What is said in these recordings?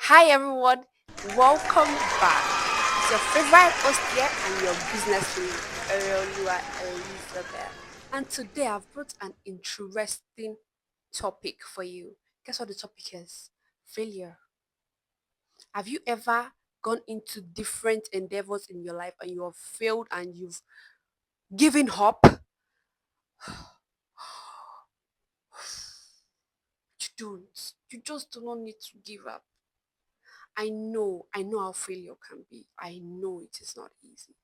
Hi everyone, welcome back. It's your favorite host here and your business lead, Oreoluwa Elizabeth. And today I've brought an interesting topic for you. Guess what the topic is? Failure. Have you ever gone into different endeavors in your life and you have failed and you've given up? You don't. You just do not need to give up. I know how failure can be. I know it is not easy.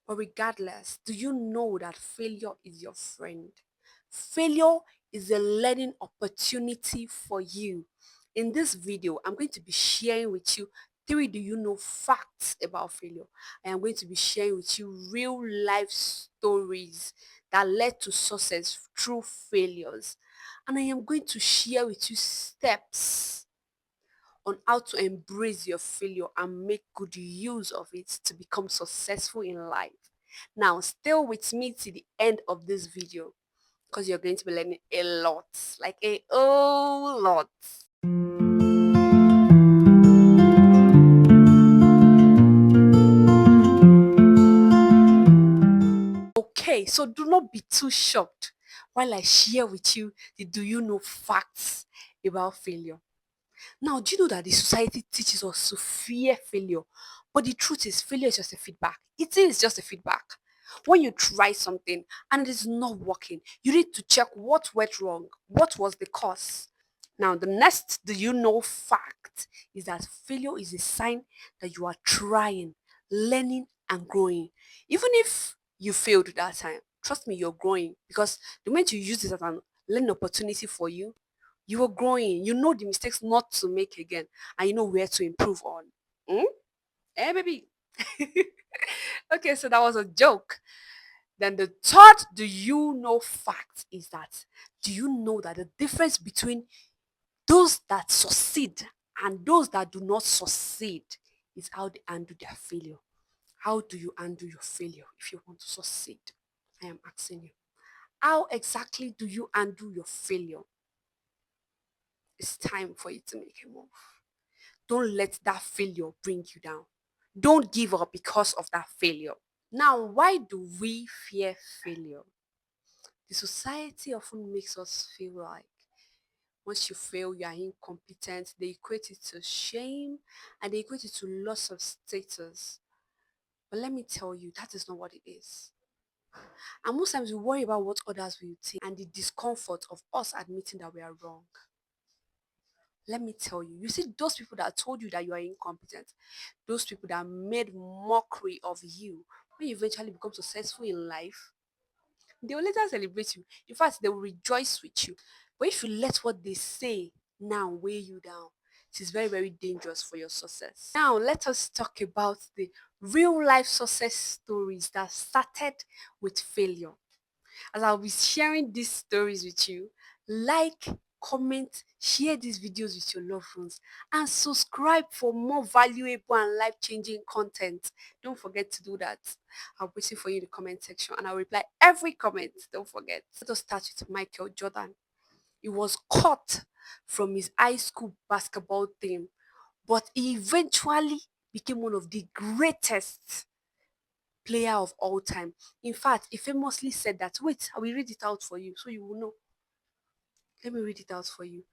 But regardless, do you know that failure is your friend? Failure is a learning opportunity for you. In this video, I'm going to be sharing with you three do you know facts about failure. I am going to be sharing with you real life stories that led to success through failures. And I am going to share with you steps on how to embrace your failure and make good use of it to become successful in life. Now, stay with me to the end of this video because you're going to be learning a lot, like a whole lot. Okay, so do not be too shocked while I share with you the do you know facts about failure. Now, do you know that the society teaches us to fear failure? But the truth is, failure is just a feedback. It is just a feedback. When you try something and it is not working, you need to check what went wrong, what was the cause. Now, the next do you know fact is that failure is a sign that you are trying, learning, and growing. Even if you failed that time, trust me, you're growing because the moment you use this as an learning opportunity for you, you are growing. You know the mistakes not to make again, and you know where to improve on. Hmm? Eh, baby. Okay, so that was a joke. Then the third do you know fact is that do you know that the difference between those that succeed and those that do not succeed is how they handle their failure. How do you handle your failure if you want to succeed? I am asking you. How exactly do you handle your failure? It's time for you to make a move. Don't let that failure bring you down. Don't give up because of that failure. Now, why do we fear failure? The society often makes us feel like once you fail, you are incompetent. They equate it to shame and they equate it to loss of status. But let me tell you, that is not what it is. And most times we worry about what others will think and the discomfort of us admitting that we are wrong. Let me tell you, you see those people that told you that you are incompetent, those people that made mockery of you, when you eventually become successful in life, they will later celebrate you. In fact, they will rejoice with you. But if you let what they say now weigh you down, it is very, very dangerous for your success. Now, let us talk about the real life success stories that started with failure. As I'll be sharing these stories with you, like, comment, share these videos with your loved ones, and subscribe for more valuable and life changing content. Don't forget to do that. I'll be waiting for you in the comment section and I'll reply every comment. Don't forget. Let us start with Michael Jordan. He was cut from his high school basketball team, but he eventually became one of the greatest player of all time. In fact, he famously said that, wait, I will read it out for you so you will know. Let me read it out for you.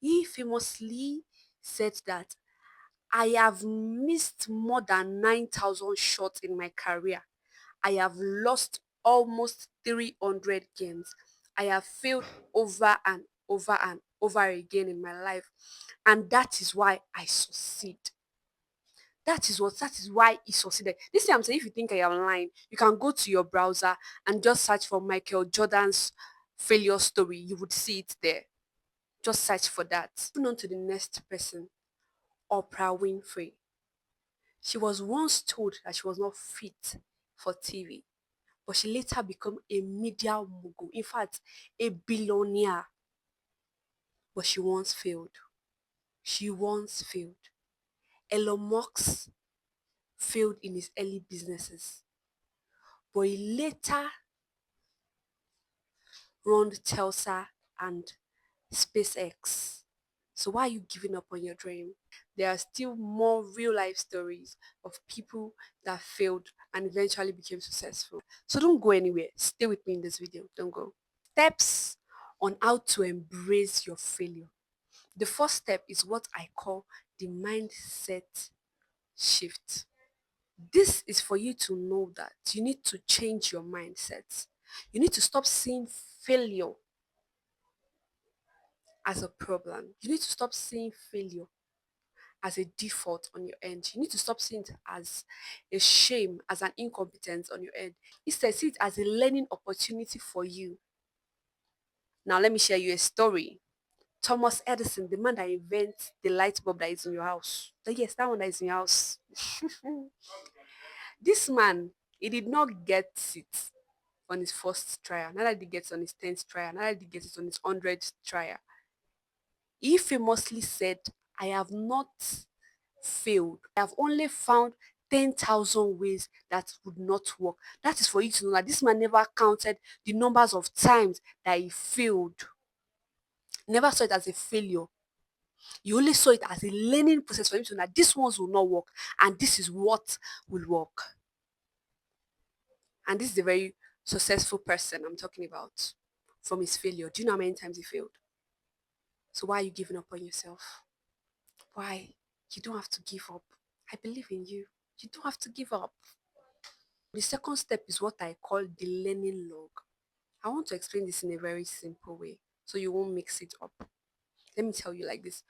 He famously said that I have missed more than 9,000 shots in my career. I have lost almost 300 games. I have failed over and over and over again in my life. And that is why I succeed. That is why he succeeded. This thing I'm saying, if you think I am lying, you can go to your browser and just search for Michael Jordan's failure story. You would see it there. Just search for that. Moving on to the next person, Oprah Winfrey. She was once told that she was not fit for TV, but she later became a media mogul. In fact, a billionaire. But she once failed. She once failed. Elon Musk failed in his early businesses, but he later run Telsa and SpaceX. So why are you giving up on your dream? There are still more real life stories of people that failed and eventually became successful. So don't go anywhere. Stay with me in this video. Don't go. Steps on how to embrace your failure. The first step is what I call the mindset shift. This is for you to know that you need to change your mindset. You need to stop seeing failure as a problem. You need to stop seeing failure as a default on your end. You need to stop seeing it as a shame, as an incompetence on your end. Instead, see it as a learning opportunity for you. Now, let me share you a story. Thomas Edison, the man that invents the light bulb that is in your house. Yes, that one that is in your house. This man, he did not get it on his first trial. Neither did he get it on his 10th trial. Neither did he get it on his 100th trial. He famously said, I have not failed. I have only found 10,000 ways that would not work. That is for you to know that this man never counted the numbers of times that he failed. Never saw it as a failure. You only saw it as a learning process for him to know that these ones will not work and this is what will work. And this is a very successful person I'm talking about from his failure. Do you know how many times he failed? So why are you giving up on yourself? Why? You don't have to give up. I believe in you. You don't have to give up. The second step is what I call the learning log. I want to explain this in a very simple way so you won't mix it up. Let me tell you like this.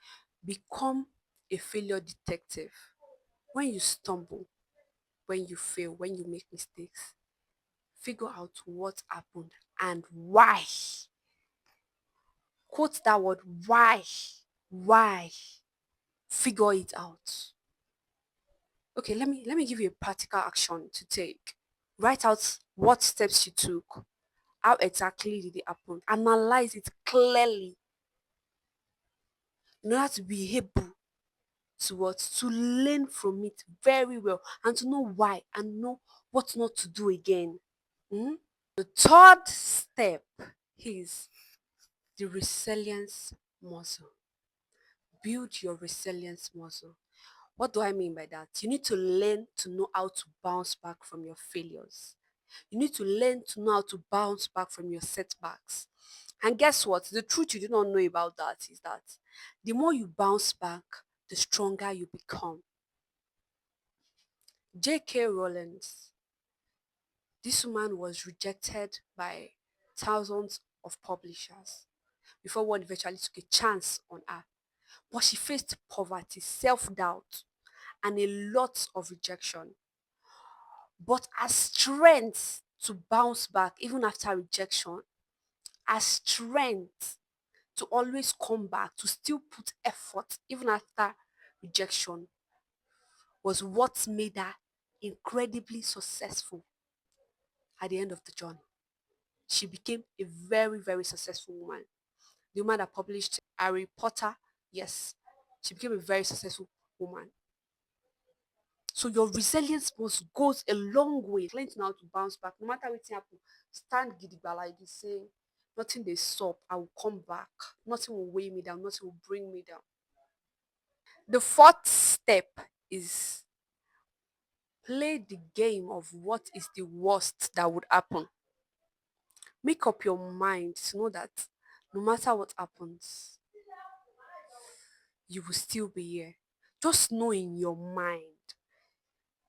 Become a failure detective. When you stumble, when you fail, when you make mistakes, figure out what happened and why. Quote that word, why. Why? Figure it out. Okay, let me give you a practical action to take. Write out what steps you took. How exactly did it happen? Analyze it clearly in order to be able to what? To learn from it very well and to know why and know what not to do again. Hmm? The third step is the resilience muscle. Build your resilience muscle. What do I mean by that? You need to learn to know how to bounce back from your failures. You need to learn to know how to bounce back from your setbacks. And guess what? The truth you do not know about that is that the more you bounce back, the stronger you become. J.K. Rowling, this woman was rejected by thousands of publishers before one eventually took a chance on her. But she faced poverty, self doubt, and a lot of rejection. But her strength to bounce back, even after rejection, her strength to always come back, to still put effort, even after rejection, was what made her incredibly successful at the end of the journey. She became a very, very successful woman. The woman that published Harry Potter, yes, she became a very successful woman. So your resilience must goes a long way. Learn how to bounce back. No matter what happen, stand gidigba like this, say nothing they stop. I will come back. Nothing will weigh me down. Nothing will bring me down. The fourth step is play the game of what is the worst that would happen. Make up your mind to know that no matter what happens, you will still be here. Just know in your mind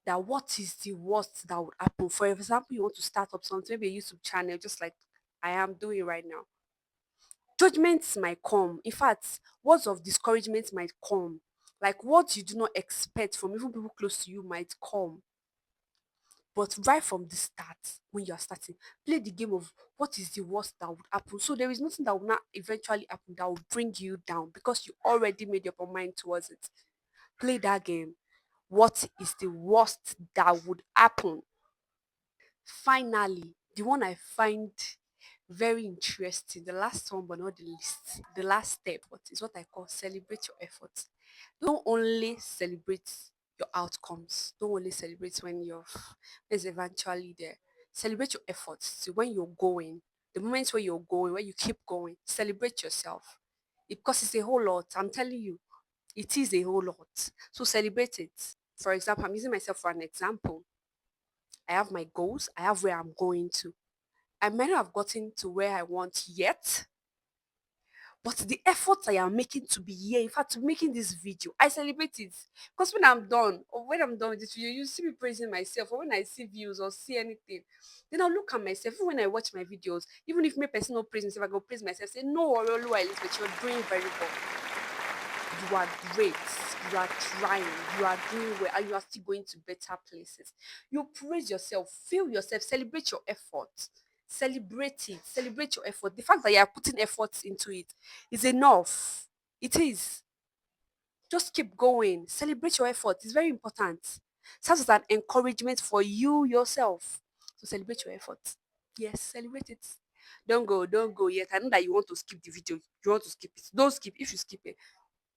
that what is the worst that would happen. For example, you want to start up something, maybe a YouTube channel, just like I am doing right now. Judgments might come. In fact, words of discouragement might come. Like what you do not expect from even people close to you might come. But right from the start, when you are starting, play the game of what is the worst that would happen. So there is nothing that will not eventually happen that will bring you down because you already made up your mind towards it. Play that game. What is the worst that would happen? Finally, the one I find very interesting, the last one but not the least, the last step, what is what I call celebrate your efforts. Don't only celebrate your outcomes. Don't only celebrate when you're is eventually there. Celebrate your efforts. So when you're going, the moments where you're going, where you keep going, celebrate yourself. Because it's a whole lot. I'm telling you, it is a whole lot. So celebrate it. For example, I'm using myself for an example. I have my goals, I have where I'm going to. I might not have gotten to where I want yet, but the efforts I am making to be here, in fact, to making this video, I celebrate it. Because when I'm done with this video, you see me praising myself, or when I see views or see anything, then I'll look at myself. Even when I watch my videos, even if my person not praise myself, I go praise myself, say, no, Oreoluwa, Elizabeth, you're doing very well. You are great. You are trying. You are doing well, and you are still going to better places. You praise yourself, feel yourself, celebrate your effort. Celebrate it. Celebrate your effort. The fact that you are putting efforts into it is enough. It is. Just keep going. Celebrate your effort. It's very important. Serves as an encouragement for you yourself. So celebrate your effort. Yes, celebrate it. Don't go yet. I know that you want to skip the video. You want to skip it. Don't skip. If you skip it,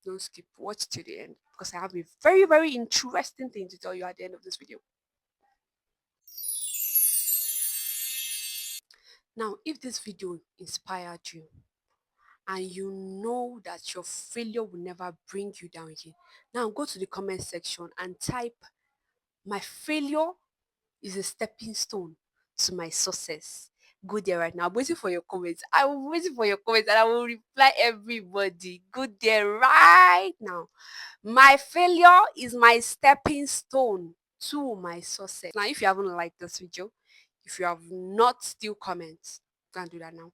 don't skip. Watch to the end because I have a very, very interesting thing to tell you at the end of this video. Now, if this video inspired you and you know that your failure will never bring you down again, now go to the comment section and type, "My failure is a stepping stone to my success." Go there right now. I'm waiting for your comments. I'm waiting for your comments and I will reply everybody. Go there right now. My failure is my stepping stone to my success. Now, if you haven't liked this video, if you have not still comment, go and do that now.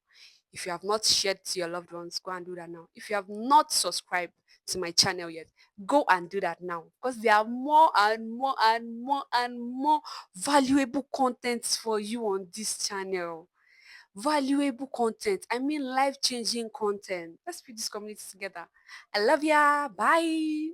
If you have not shared to your loved ones, go and do that now. If you have not subscribed to my channel yet, go and do that now. Because there are more and more and more and more valuable contents for you on this channel. Valuable content. I mean life-changing content. Let's put this community together. I love ya. Bye.